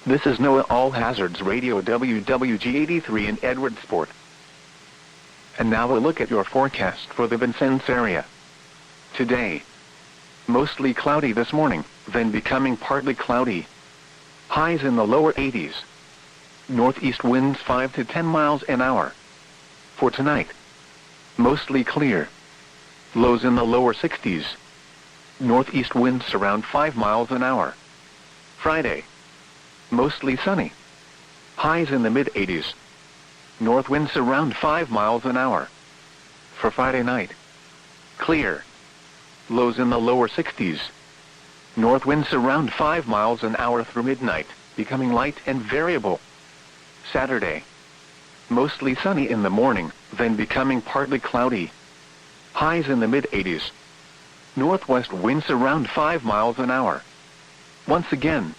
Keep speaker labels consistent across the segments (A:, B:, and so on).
A: This is NOAA All Hazards Radio WWG83 in Edwardsport. And now a look at your forecast for the Vincennes area. Today, mostly cloudy this morning, then becoming partly cloudy. Highs in the lower 80s. Northeast winds 5 to 10 miles an hour. For tonight, mostly clear. Lows in the lower 60s. Northeast winds around 5 miles an hour. Friday, mostly sunny. Highs in the mid-80s. North winds around 5 miles an hour. For Friday night, clear. Lows in the lower 60s. North winds around 5 miles an hour through midnight, becoming light and variable. Saturday, mostly sunny in the morning, then becoming partly cloudy. Highs in the mid-80s. Northwest winds around 5 miles an hour. Once again,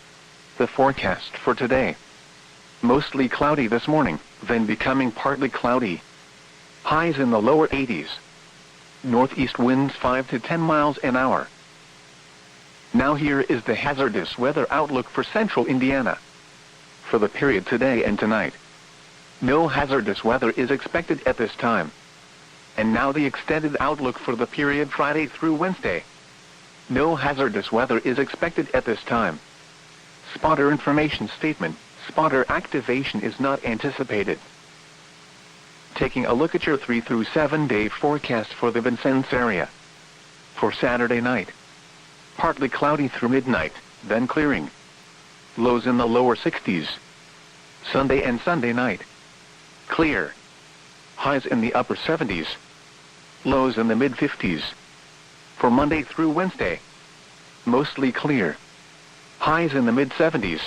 A: the forecast for today. Mostly cloudy this morning, then becoming partly cloudy. Highs in the lower 80s. Northeast winds 5 to 10 miles an hour. Now here is the hazardous weather outlook for central Indiana. For the period today and tonight, no hazardous weather is expected at this time. And now the extended outlook for the period Friday through Wednesday. No hazardous weather is expected at this time. Spotter information statement: spotter activation is not anticipated. Taking a look at your 3 through 7 day forecast for the Vincennes area. For Saturday night, partly cloudy through midnight, then clearing. Lows in the lower 60s. Sunday and Sunday night, clear. Highs in the upper 70s. Lows in the mid-50s. For Monday through Wednesday, mostly clear. Highs in the mid-70s.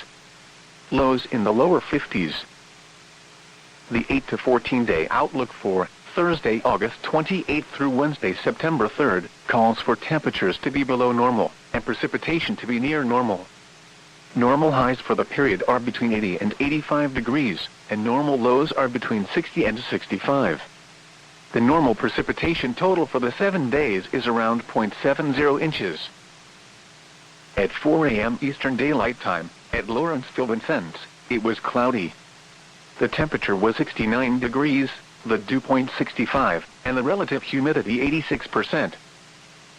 A: Lows in the lower 50s. The 8 to 14 day outlook for Thursday, August 28th through Wednesday, September 3rd, calls for temperatures to be below normal and precipitation to be near normal. Normal highs for the period are between 80 and 85 degrees, and normal lows are between 60 and 65. The normal precipitation total for the 7 days is around 0.70 inches. At 4 a.m. Eastern Daylight Time, at Lawrenceville, Vincennes, it was cloudy. The temperature was 69 degrees, the dew point 65, and the relative humidity 86%.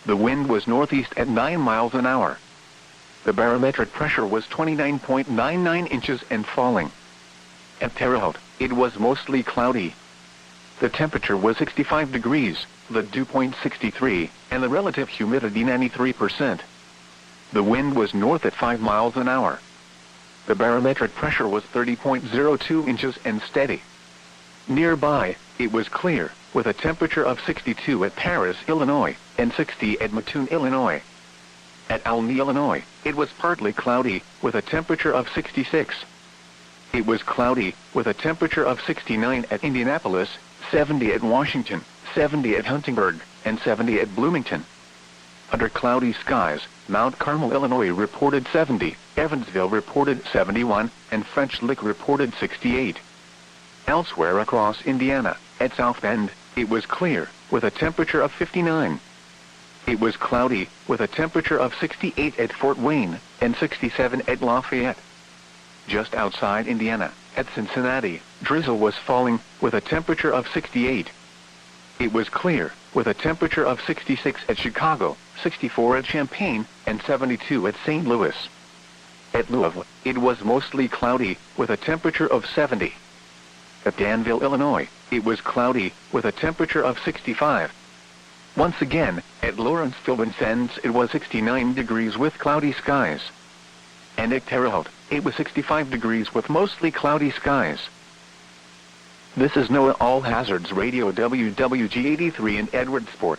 A: The wind was northeast at 9 miles an hour. The barometric pressure was 29.99 inches and falling. At Terre Haute, it was mostly cloudy. The temperature was 65 degrees, the dew point 63, and the relative humidity 93%. The wind was north at 5 miles an hour. The barometric pressure was 30.02 inches and steady. Nearby, it was clear, with a temperature of 62 at Paris, Illinois, and 60 at Mattoon, Illinois. At Alny, Illinois, it was partly cloudy, with a temperature of 66. It was cloudy, with a temperature of 69 at Indianapolis, 70 at Washington, 70 at Huntingburg, and 70 at Bloomington. Under cloudy skies, Mount Carmel, Illinois reported 70, Evansville reported 71, and French Lick reported 68. Elsewhere across Indiana, at South Bend, it was clear, with a temperature of 59. It was cloudy, with a temperature of 68 at Fort Wayne, and 67 at Lafayette. Just outside Indiana, at Cincinnati, drizzle was falling, with a temperature of 68. It was clear, with a temperature of 66 at Chicago, 64 at Champaign, and 72 at St. Louis. At Louisville, it was mostly cloudy, with a temperature of 70. At Danville, Illinois, it was cloudy, with a temperature of 65. Once again, at Lawrenceville, Vincennes, it was 69 degrees with cloudy skies. And at Terre Haute, it was 65 degrees with mostly cloudy skies. This is NOAA All Hazards Radio WWG83 in Edwardsport.